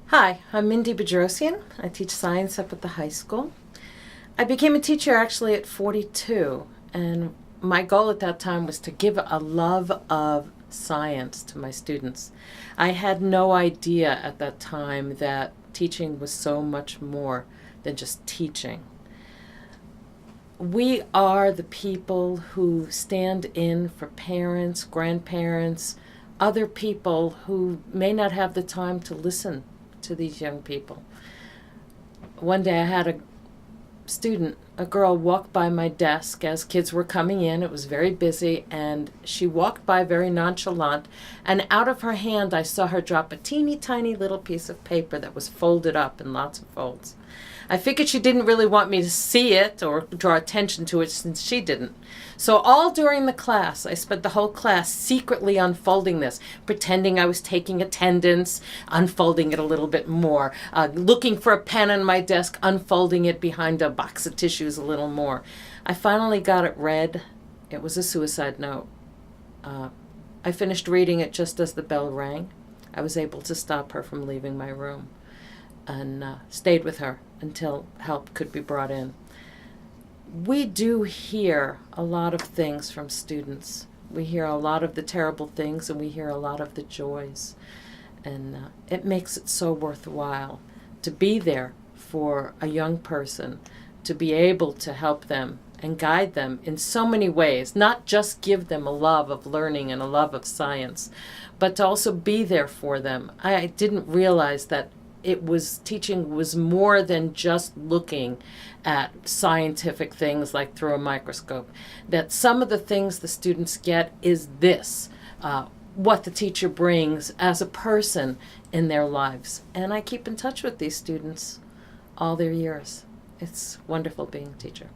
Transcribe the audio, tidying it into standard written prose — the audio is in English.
Hi, I'm Mindy Bedrossian. I teach science up at the high school. I became a teacher actually at 42, and my goal at that time was to give a love of science to my students. I had no idea at that time that teaching was so much more than just teaching. We are the people who stand in for parents, grandparents, other people who may not have the time to listen to these young people. One day I had a girl walk by my desk as kids were coming in. It was very busy, and she walked by very nonchalant, and out of her hand I saw her drop a teeny tiny little piece of paper that was folded up in lots of folds. I figured she didn't really want me to see it or draw attention to it since she didn't. So all during the class, I spent the whole class secretly unfolding this, pretending I was taking attendance, unfolding it a little bit more, looking for a pen on my desk, unfolding it behind a box of tissues a little more. I finally got it read. It was a suicide note. I finished reading it just as the bell rang. I was able to stop her from leaving my room and stayed with her until help could be brought in. We do hear a lot of things from students. We hear a lot of the terrible things, and we hear a lot of the joys. And it makes it so worthwhile to be there for a young person, to be able to help them and guide them in so many ways, not just give them a love of learning and a love of science, but to also be there for them. I didn't realize that teaching was more than just looking at scientific things like through a microscope. That some of the things the students get is this, what the teacher brings as a person in their lives. And I keep in touch with these students all their years. It's wonderful being a teacher.